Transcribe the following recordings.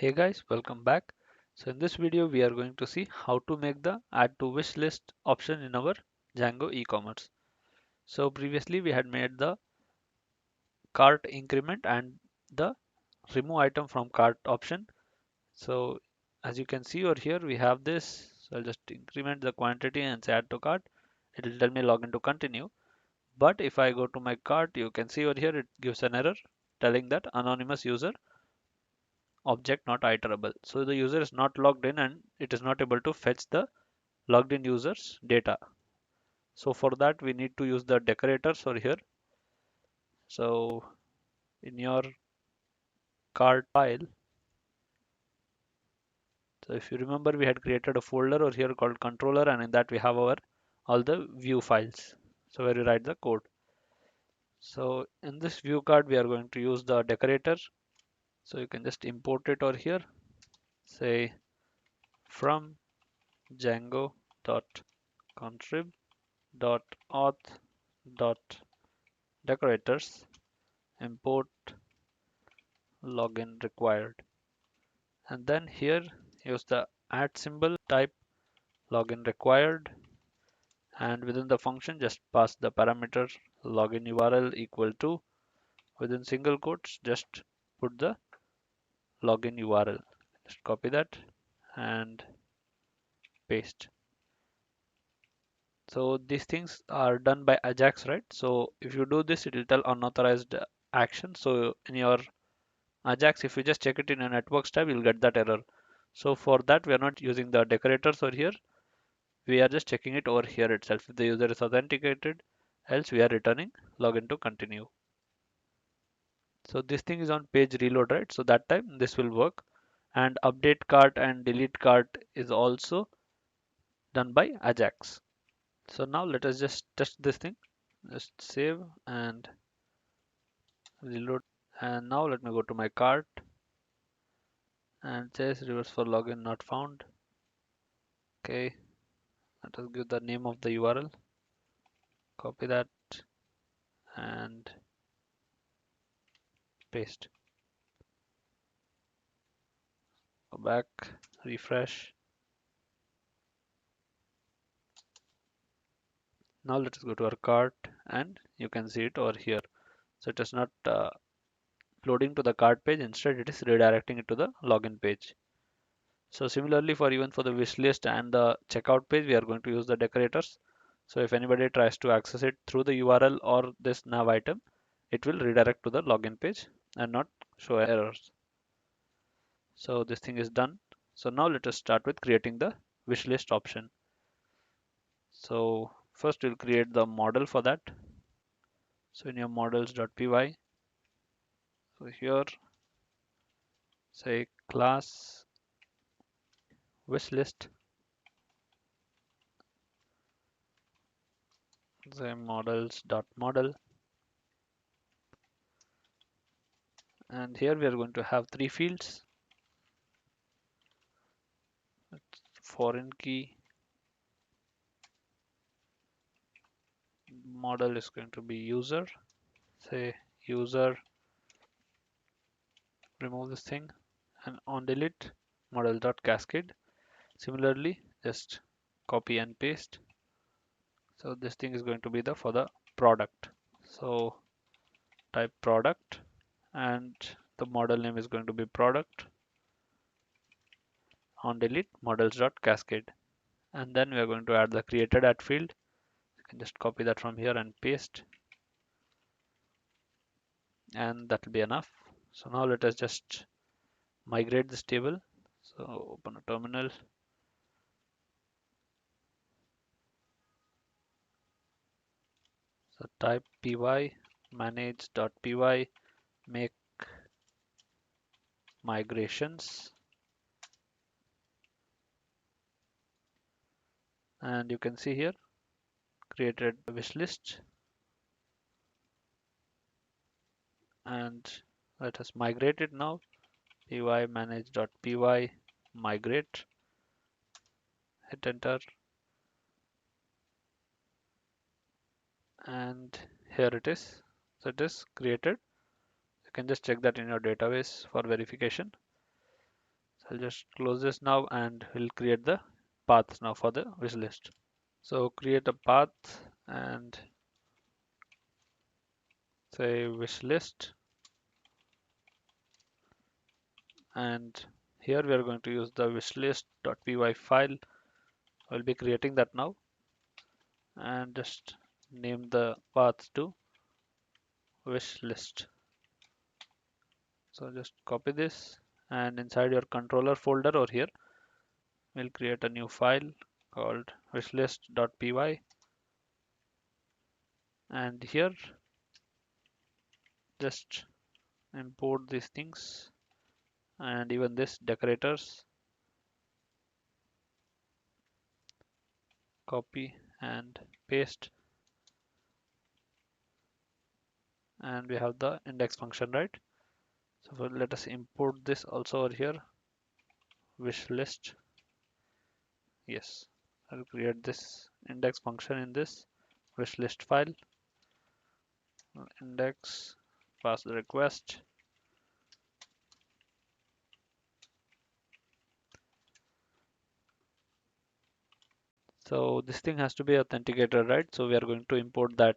Hey guys, welcome back. So in this video we are going to see how to make the add to wish list option in our Django e-commerce. So previously we had made the cart increment and the remove item from cart option. So as you can see over here we have this. So I'll just increment the quantity and say add to cart. It will tell me login to continue. But if I go to my cart, you can see over here it gives an error telling that anonymous user object not iterable. So the user is not logged in and it is not able to fetch the logged in users data. So for that we need to use the decorators over here. So in your cart file, so if you remember we had created a folder over here called controller, and in that we have our all the view files. So where you write the code. So in this view card we are going to use the decorator. So you can just import it over here. Say from Django dot contrib dot auth dot decorators import login required, and then here use the @ symbol, type login required, and within the function just pass the parameter login URL equal to, within single quotes just put the login URL. Just copy that and paste. So these things are done by Ajax, right? So if you do this, it will tell unauthorized action. So in your Ajax, if you just check it in a networks tab, you'll get that error. So for that, we are not using the decorators over here. We are just checking it over here itself. If the user is authenticated, else we are returning login to continue. So this thing is on page reload, right? So that time this will work. And update cart and delete cart is also done by Ajax. So now let us just test this thing. Just save and reload. And now let me go to my cart and says reverse for login not found. Okay, let us give the name of the URL. Copy that and paste. Go back, refresh. Now let us go to our cart and you can see it over here. So it is not loading to the cart page, instead it is redirecting it to the login page. So similarly for even for the wish list and the checkout page, we are going to use the decorators. So if anybody tries to access it through the URL or this nav item, it will redirect to the login page and not show errors. So this thing is done. So now let us start with creating the wish list option. So first we'll create the model for that. So in your models.py, so here say class wishlist, say models.model, and here we are going to have three fields. Foreign key, model is going to be user, say user, remove this thing, and on delete model.cascade. Similarly, just copy and paste. So this thing is going to be the for the product. So type product and the model name is going to be product, on delete models.cascade, and then we are going to add the created at field. You can just copy that from here and paste, and that will be enough. So now let us just migrate this table. So open a terminal. So type py manage.py make migrations, and you can see here created a wish list, and let us migrate it now. Py manage.py migrate, hit enter, and here it is. So it is created. You can just check that in your database for verification. So I'll just close this now and we'll create the path now for the wish list. So create a path and say wish list, and here we are going to use the wishlist.py file. I'll be creating that now and just name the path to wish list. So just copy this and inside your controller folder or here we'll create a new file called wishlist.py, and here just import these things and even this decorators, copy and paste, and we have the index function, right? So let us import this also over here, wish list. Yes, I'll create this index function in this wish list file. Index, pass the request, so this thing has to be authenticated, right? So we are going to import that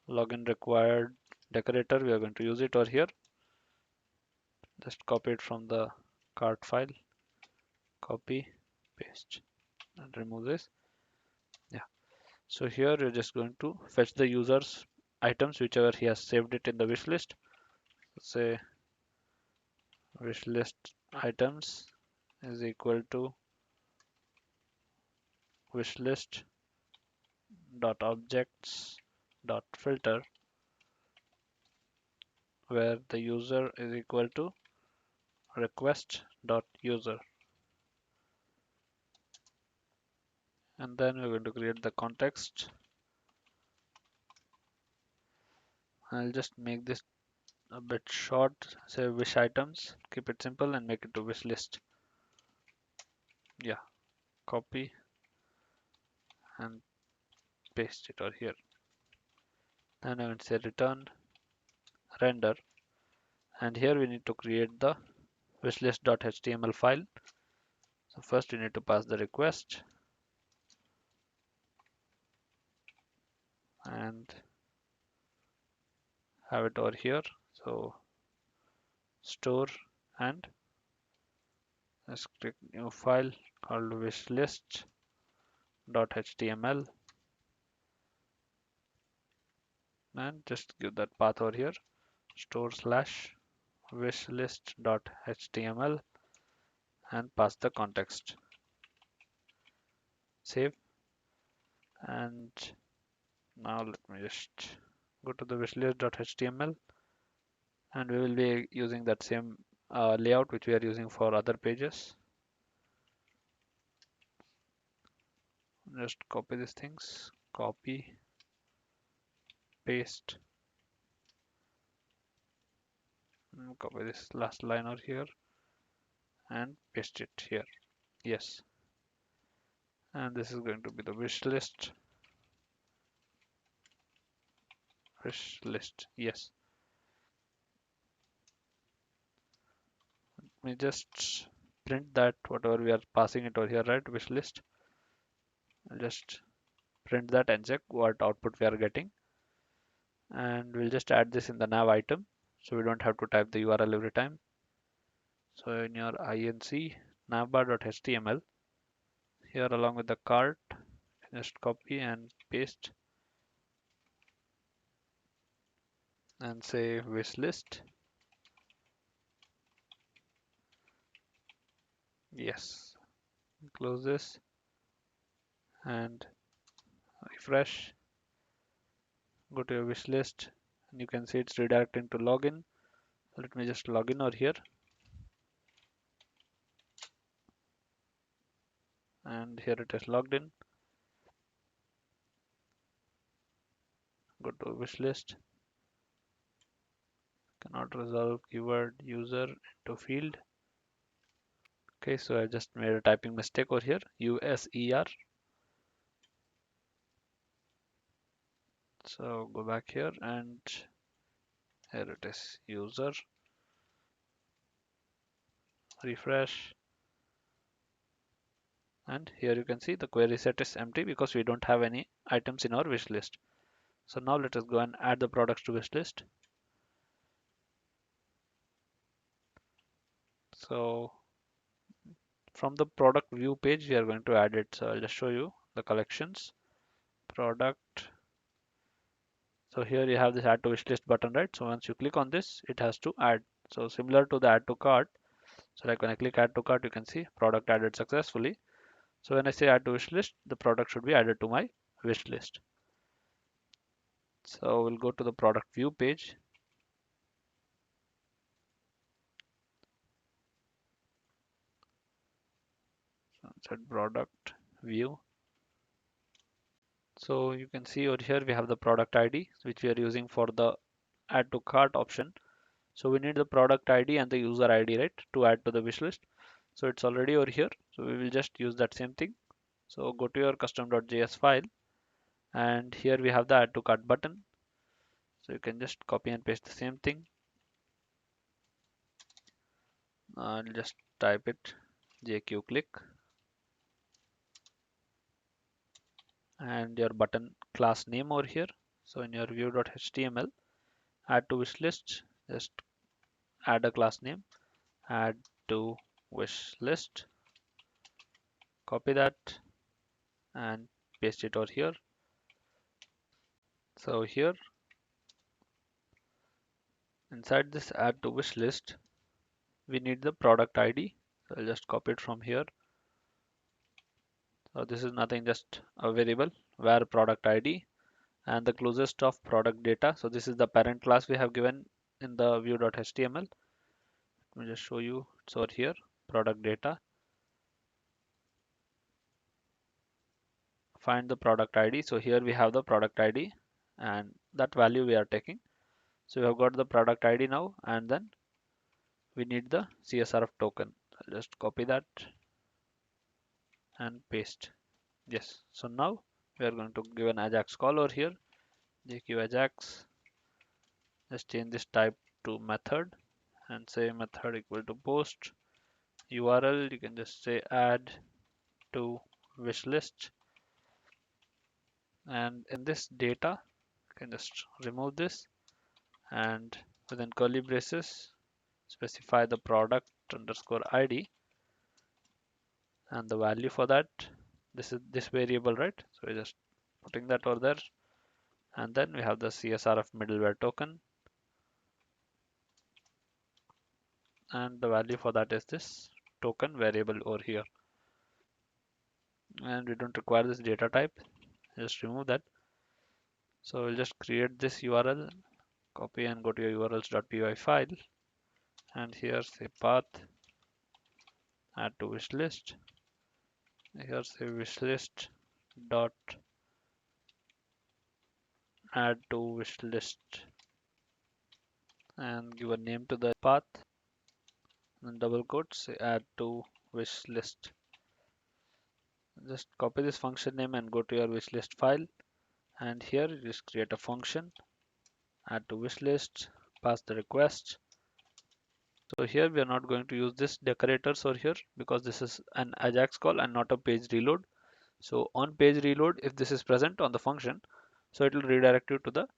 login required decorator. We are going to use it over here. Just copy it from the cart file, copy, paste, and remove this. Yeah, so here you're just going to fetch the user's items whichever he has saved it in the wish list. Say wish list items is equal to wishlist dot objects dot filter, where the user is equal to request dot user, and then we're going to create the context. I'll just make this a bit short, say wish items, keep it simple and make it to wish list. Yeah, copy and paste it over here. Then I will say return render, and here we need to create the wishlist.html file. So first we need to pass the request and have it over here. So store and let's click new file called wishlist.html and just give that path over here, store slash wishlist.html, and pass the context. Save, and now let me just go to the wishlist.html, and we will be using that same layout which we are using for other pages. Just copy these things, copy, paste, and copy this last line over here and paste it here. Yes, and this is going to be the wish list. Yes, we just print that whatever we are passing it over here, right? Wish list. I'll just print that and check what output we are getting, and we'll just add this in the nav item so we don't have to type the URL every time. So in your inc navbar.html, here along with the cart, just copy and paste and say wish list. Yes, close this and refresh. Go to your wish list and you can see it's redirecting to login. Let me just log in over here, and here it is logged in. Go to wish list, cannot resolve keyword user into field. Okay, so I just made a typing mistake over here, user. So go back here and here it is, user refresh, and here you can see the query set is empty because we don't have any items in our wish list. So now let us go and add the products to wish list. So from the product view page, we are going to add it. So I'll just show you the collections, product. So here you have this add to wish list button, right? So once you click on this, it has to add. So similar to the add to cart. So like when I click add to cart, you can see product added successfully. So when I say add to wish list, the product should be added to my wish list. So we'll go to the product view page. So set product view. So you can see over here we have the product ID which we are using for the add to cart option. So we need the product ID and the user ID, right, to add to the wish list. So it's already over here. So we will just use that same thing. So go to your custom.js file, and here we have the add to cart button. So you can just copy and paste the same thing. I'll just type it JQ click, and your button class name over here. So in your view.html, add to wish list, just add a class name, add to wish list, copy that and paste it over here. So here inside this add to wish list, we need the product ID. So I'll just copy it from here. So this is nothing, just a variable where product ID and the closest of product data. So this is the parent class we have given in the view.html. Let me just show you. It's over here, product data. Find the product ID. So here we have the product ID and that value we are taking. So we have got the product ID now, and then we need the CSRF token. I'll just copy that and paste. Yes. So now we are going to give an Ajax call over here. JQ Ajax. Just change this type to method and say method equal to post. URL you can just say add to wish list, and in this data you can just remove this and within curly braces specify the product underscore ID and the value for that. This is this variable, right? So we're just putting that over there, and then we have the CSRF middleware token, and the value for that is this token variable over here. And we don't require this data type, just remove that. So we'll just create this URL, copy and go to your urls.py file, and here say path add to wish list. Here say wish list dot add to wish list, and give a name to the path, and double quotes say add to wish list. Just copy this function name and go to your wish list file, and here just create a function add to wish list, pass the request. So here we are not going to use this decorators over here because this is an Ajax call and not a page reload. So on page reload, if this is present on the function, so it will redirect you to the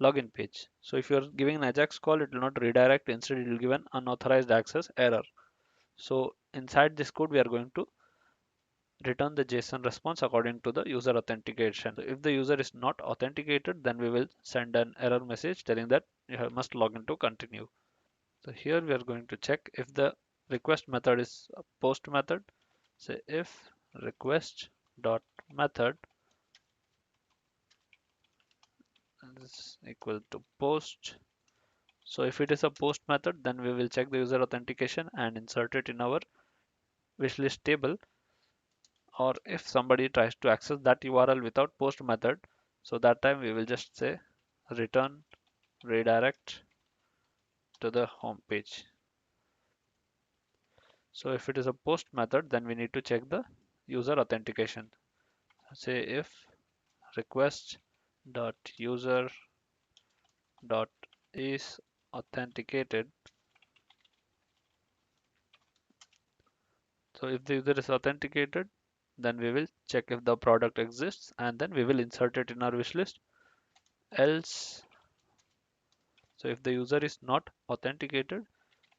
login page. So if you are giving an Ajax call, it will not redirect. Instead, it will give an unauthorized access error. So inside this code, we are going to return the JSON response according to the user authentication. So if the user is not authenticated, then we will send an error message telling that you must log in to continue. So here we are going to check if the request method is a post method. Say if request dot method is equal to post. So if it is a post method, then we will check the user authentication and insert it in our wishlist table. Or if somebody tries to access that URL without post method, so that time we will just say return redirect to the home page. So if it is a post method, then we need to check the user authentication. Say if request dot user dot is authenticated, So if the user is authenticated, then we will check if the product exists and then we will insert it in our wish list. Else, so if the user is not authenticated,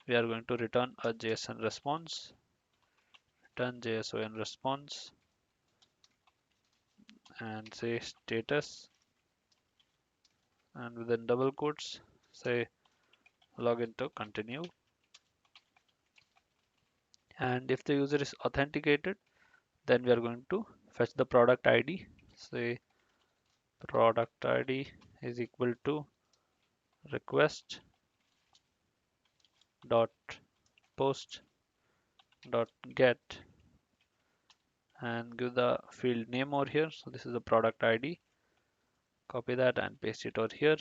we are going to return a JSON response, return JSON response, and say status, and within double quotes say login to continue. And if the user is authenticated, then we are going to fetch the product ID. Say product ID is equal to request dot post dot get, and give the field name over here. So this is the product ID. Copy that and paste it over here.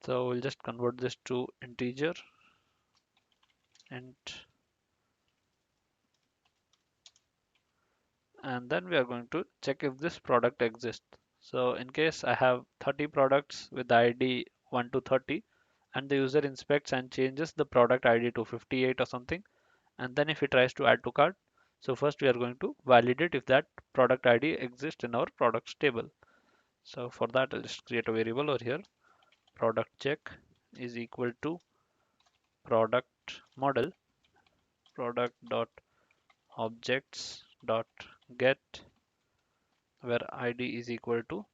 So we'll just convert this to integer, int, and then we are going to check if this product exists. So in case I have 30 products with the ID 1 to 30, and the user inspects and changes the product ID to 58 or something, and then if he tries to add to cart, so first we are going to validate if that product ID exists in our products table. So for that, I'll just create a variable over here. Product check is equal to product model, product dot objects dot get, where ID is equal to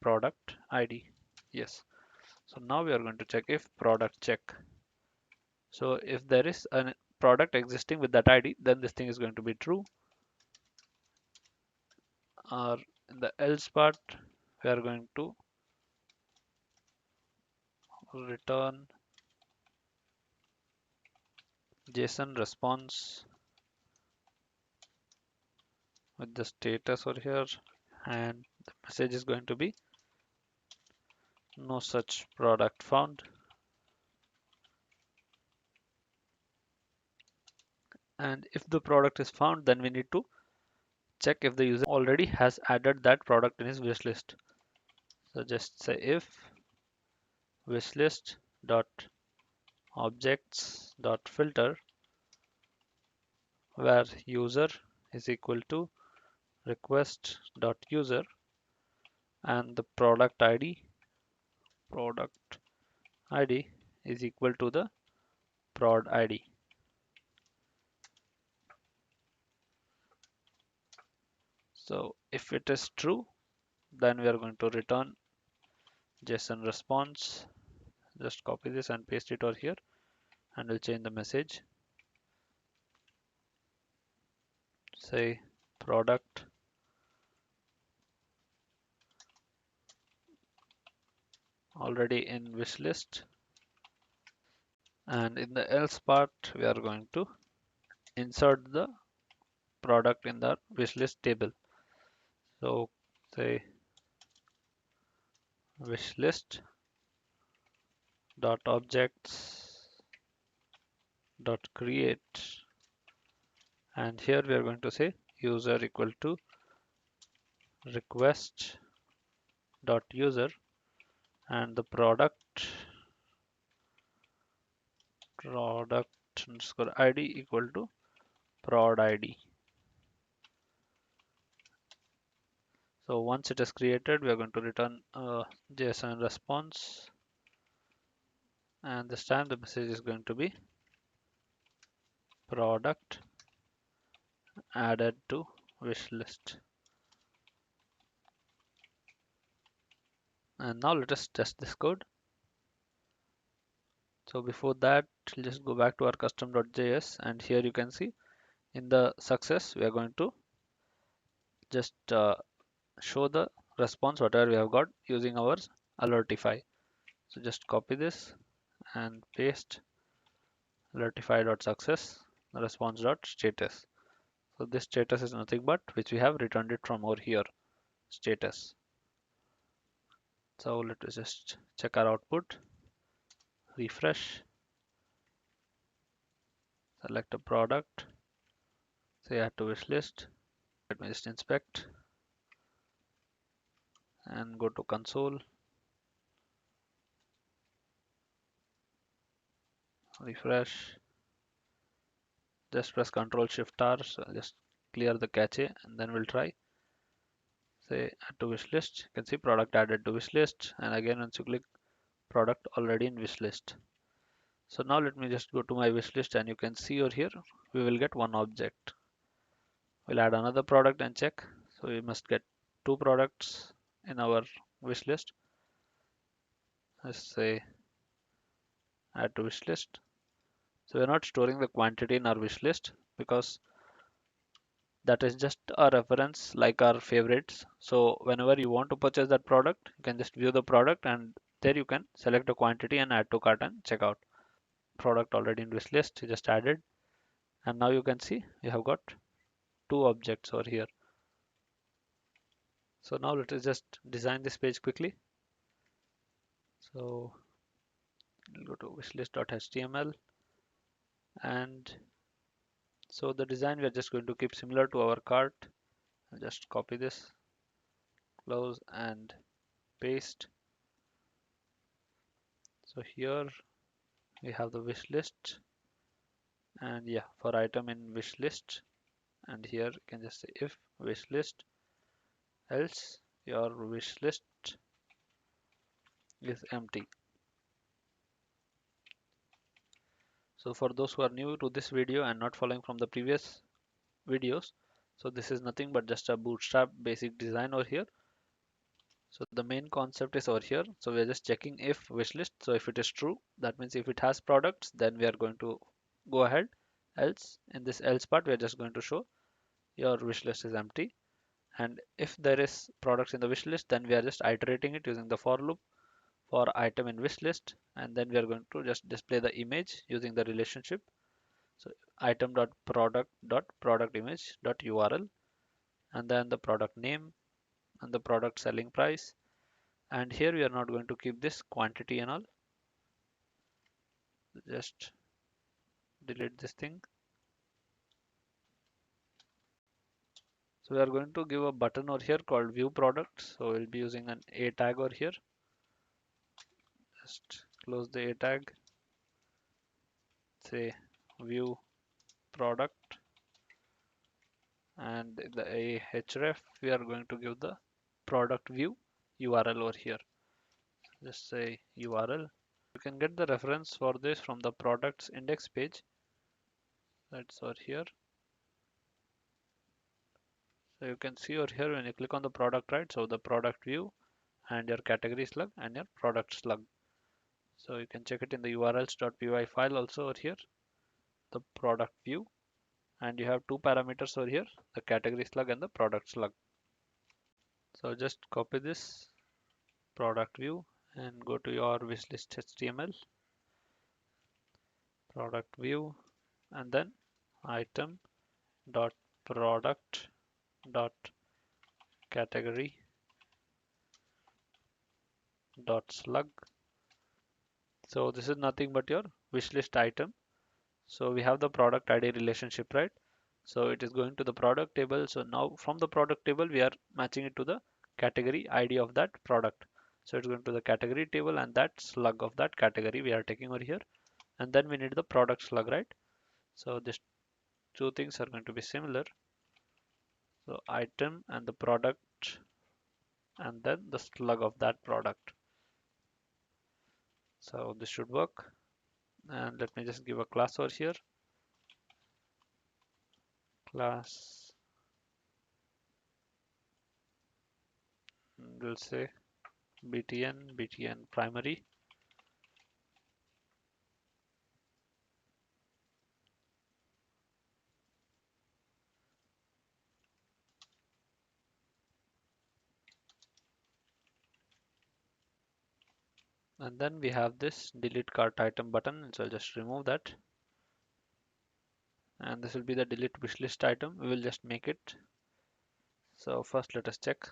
product ID. Yes. So now we are going to check if product check. So if there is a product existing with that ID, then this thing is going to be true. Or in the else part, we are going to return JSON response with the status over here, and the message is going to be no such product found. And if the product is found, then we need to check if the user already has added that product in his wish list. So just say if wishlist dot objects dot filter, where user is equal to request dot user, and the product ID is equal to the prod ID. So if it is true, then we are going to return JSON response. Just copy this and paste it over here, and we'll change the message. Say product already in wish list, and in the else part we are going to insert the product in the wish list table. So say wishlist dot objects dot create, and here we are going to say user equal to request dot user, and the product underscore ID equal to prod ID. So once it is created, we are going to return a JSON response, and this time the message is going to be product added to wish list. And now let us test this code. So before that, we'll just go back to our custom.js, and here you can see in the success we are going to just show the response whatever we have got using our alertify. So just copy this and paste alertify.success response.status. So this status is nothing but which we have returned it from over here, status. So let us just check our output, refresh, select a product, say add to wish list. Let me just inspect and go to console, refresh, just press Ctrl Shift R, so just clear the cache and then we'll try. Say add to wish list. You can see product added to wish list, and again once you click, product already in wish list. So now let me just go to my wish list, and you can see over here we will get one object. We'll add another product and check. So we must get two products in our wish list. Let's say add to wish list. So we're not storing the quantity in our wish list because that is just a reference like our favorites. So whenever you want to purchase that product, you can just view the product, and there you can select the quantity and add to cart and check out. Product already in wish list, just added, and now you can see we have got two objects over here. So now let us just design this page quickly. So we'll go to wishlist.html, and so the design we are just going to keep similar to our cart. I'll just copy this, close and paste. So here we have the wish list, and yeah, for item in wish list, and here you can just say if wish list, else your wish list is empty. So for those who are new to this video and not following from the previous videos, so this is nothing but just a bootstrap basic design over here. So the main concept is over here. So we are just checking if wishlist. So if it is true, that means if it has products, then we are going to go ahead. Else, in this else part, we are just going to show your wishlist is empty. And if there is products in the wishlist, then we are just iterating it using the for loop for item in wishlist, and then we are going to just display the image using the relationship. So item.product.productImage.url, and then the product name and the product selling price. And here we are not going to keep this quantity and all. Just delete this thing. So we are going to give a button over here called view products. So we'll be using an a tag over here. Just close the a tag, say view product, and in the a href we are going to give the product view URL over here. Just say URL. You can get the reference for this from the products index page. That's over here. So you can see over here when you click on the product, right? So the product view and your category slug and your product slug. So you can check it in the urls.py file also over here, the product view, and you have two parameters over here, the category slug and the product slug. So just copy this product view and go to your wishlist HTML, product view, and then item dot product dot category dot slug. So this is nothing but your wishlist item. So we have the product ID relationship, right? So it is going to the product table. So now from the product table, we are matching it to the category ID of that product. So it's going to the category table, and that slug of that category we are taking over here. And then we need the product slug, right? So these two things are going to be similar. So item and the product, and then the slug of that product. So this should work. And let me just give a class over here. Class, we'll say btn primary, and then we have this delete cart item button. So I'll just remove that, and this will be the delete wishlist item. We will just make it. So first let us check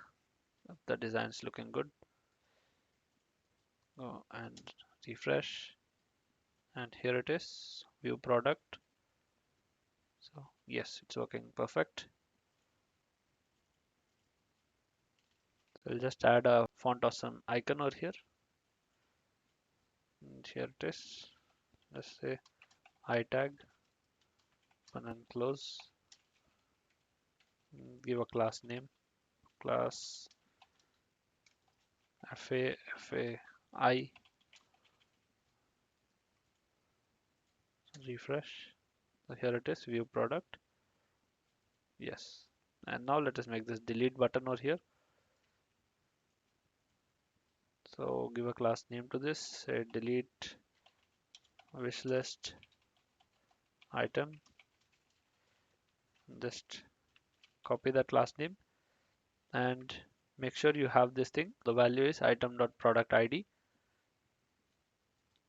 if the design is looking good. Go and refresh, and here it is, view product. So yes, it's working perfect. We'll just add a font awesome icon over here, and here it is. Let's say I tag open and close. Give a class name, class FAI, refresh. So here it is, view product. Yes. And now let us make this delete button over here. So give a class name to this, say delete wishlist item. Just copy that class name and make sure you have this thing. The value is item.product ID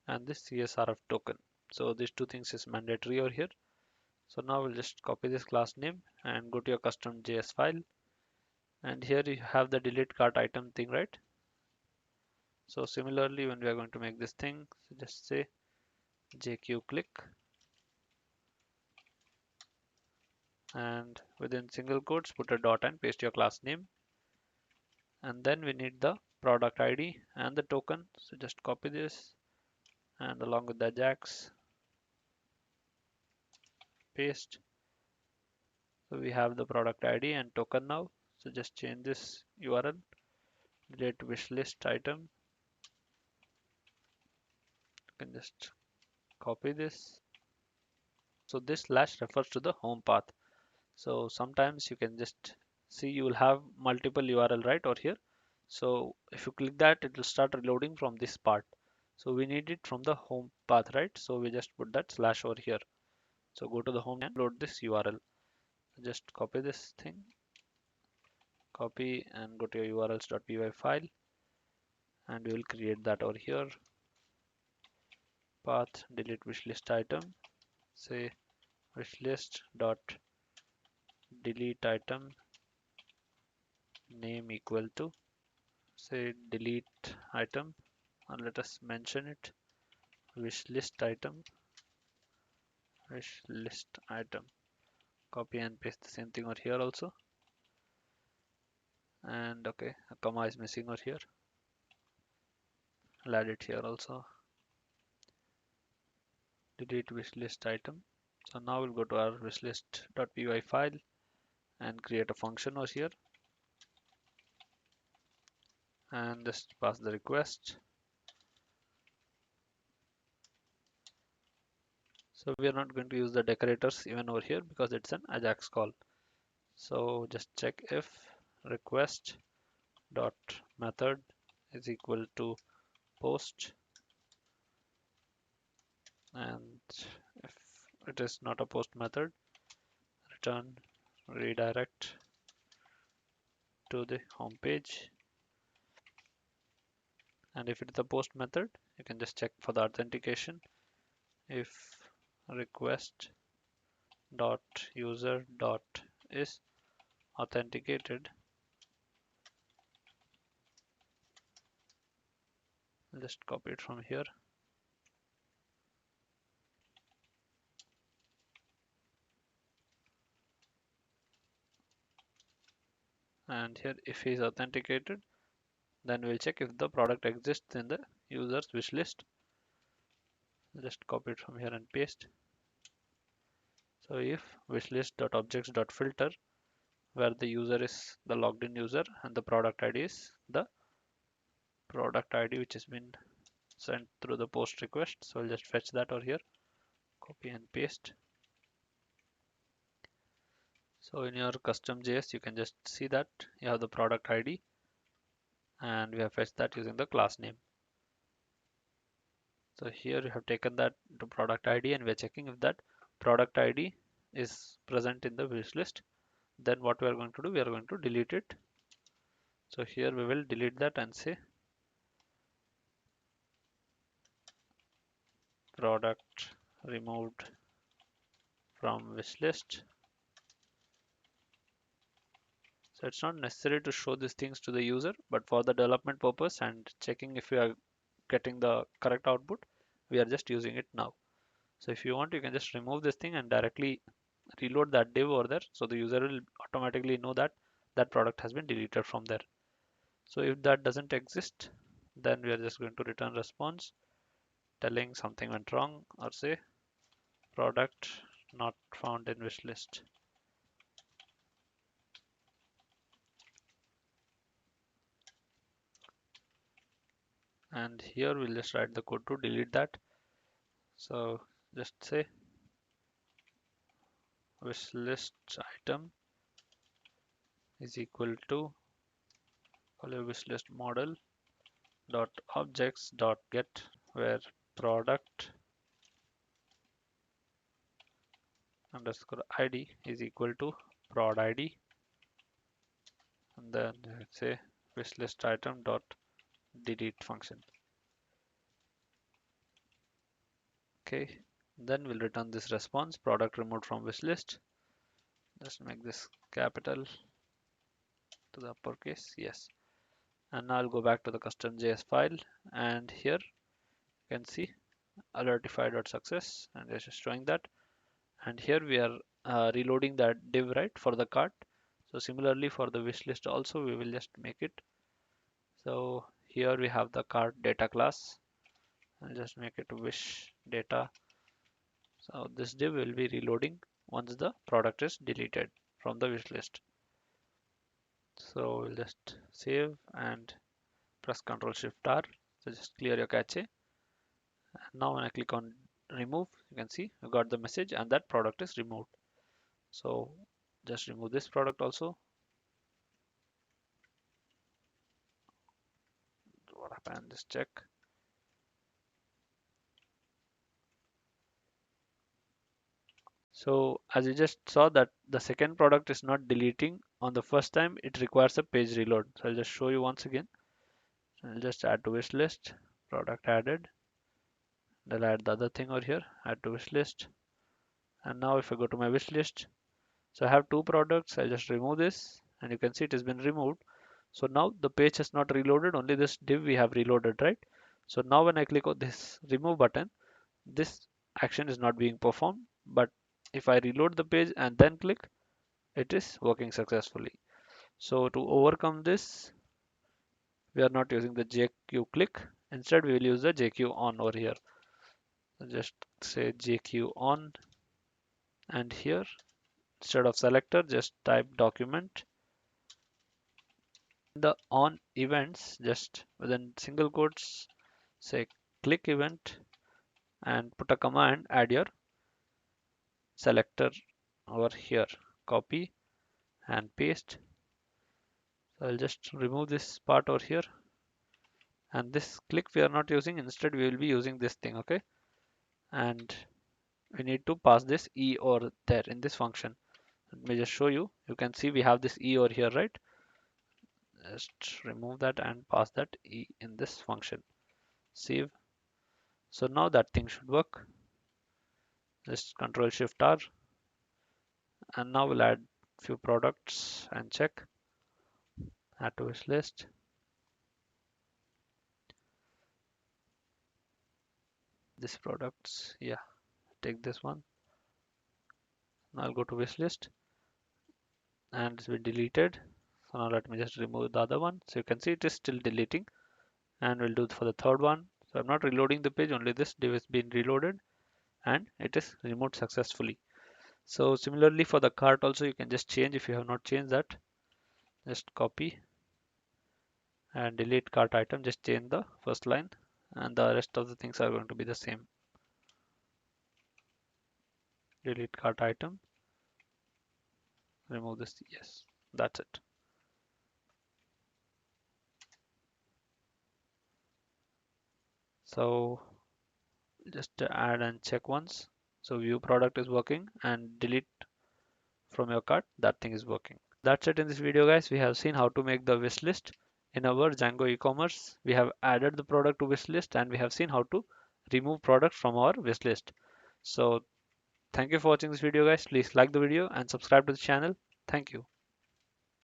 and this CSRF token. So these two things is mandatory over here. So now we'll just copy this class name and go to your custom JS file. And here you have the delete cart item thing, right? So similarly, when we are going to make this thing, so just say JQ click and within single quotes put a dot and paste your class name. And then we need the product ID and the token. So just copy this and along with the Ajax, paste. So we have the product ID and token now. So just change this URL, delete wishlist item. You can just copy this. So this slash refers to the home path. So sometimes you can just see you will have multiple URL right over here. So if you click that, it will start reloading from this part. So we need it from the home path, right? So we just put that slash over here. So go to the home and load this URL. Just copy this thing, copy and go to your urls.py file and we will create that over here. Path delete wishlist item, say wishlist dot delete item name equal to, say delete item, and let us mention it wishlist item. Copy and paste the same thing over here also. And okay, a comma is missing over here. I'll add it here also. Delete wishlist item. So now we'll go to our wishlist.py file and create a function over here and just pass the request. So we are not going to use the decorators even over here because it's an Ajax call. So just check if request dot method is equal to post, and if it is not a post method, return redirect to the home page. And if it's a post method, you can just check for the authentication. If request dot user dot is authenticated, I'll just copy it from here. And here if he is authenticated, then we'll check if the product exists in the user's wish list. Just copy it from here and paste. So if wishlist.objects.filter, where the user is the logged in user and the product ID is the product ID which has been sent through the post request. So I'll just fetch that over here, copy and paste. So in your custom JS, you can just see that you have the product ID and we have fetched that using the class name. So here you have taken that to product ID and we're checking if that product ID is present in the wish list. Then what we are going to do, we are going to delete it. So here we will delete that and say product removed from wish list. So it's not necessary to show these things to the user, but for the development purpose and checking if we are getting the correct output, we are just using it now. So if you want, you can just remove this thing and directly reload that div over there. So the user will automatically know that that product has been deleted from there. So if that doesn't exist, then we are just going to return response telling something went wrong or say product not found in wish list. And here we'll just write the code to delete that. So just say wishlist item is equal to wishlist model dot objects dot get, where product underscore id is equal to prod id, and then let's say wishlist item dot delete function. Okay, then we'll return this response, product removed from wishlist. Just make this capital to the uppercase, yes. And now I'll go back to the custom.js file, and here you can see alertify.success, and it's just showing that. And here we are reloading that div, right, for the cart. So similarly for the wish list also, we will just make it. So here we have the cart data class. I'll just make it wish data. So this div will be reloading once the product is deleted from the wish list. So we'll just save and press Ctrl Shift R. So just clear your cache. And now when I click on remove, you can see we got the message and that product is removed. So just remove this product also. What happened? Just check. So as you just saw that the second product is not deleting on the first time, it requires a page reload. So I'll just show you once again. I'll just add to wish list, product added. I'll add the other thing over here, add to wish list. And now if I go to my wish list, so I have two products, I'll just remove this and you can see it has been removed. So now the page has not reloaded, only this div we have reloaded, right? So now when I click on this remove button, this action is not being performed. But if I reload the page and then click, it is working successfully. So to overcome this, we are not using the JQ click. Instead, we will use the JQ on over here. So just say JQ on, and here instead of selector, just type document. The on events, just within single quotes, say click event and put a command, add your selector over here, copy and paste. So I'll just remove this part over here, and this click we are not using, instead we will be using this thing, okay? And we need to pass this e over there in this function. Let me just show you. You can see we have this e over here, right? Just remove that and pass that e in this function. Save. So now that thing should work. Just Control Shift R, and now we'll add few products and check. Add to wish list. This products, yeah, take this one. Now I'll go to wish list, and it's been deleted. So now let me just remove the other one. So you can see it is still deleting, and we'll do it for the third one. So I'm not reloading the page, only this div is being reloaded and it is removed successfully. So similarly for the cart also, you can just change if you have not changed that. Just copy and delete cart item, just change the first line, and the rest of the things are going to be the same. Delete cart item, remove this, yes, that's it. So just add and check once. So view product is working, and delete from your cart, that thing is working. That's it in this video, guys. We have seen how to make the wish list in our Django e-commerce. We have added the product to wish list, and we have seen how to remove product from our wish list. So thank you for watching this video, guys. Please like the video and subscribe to the channel. Thank you.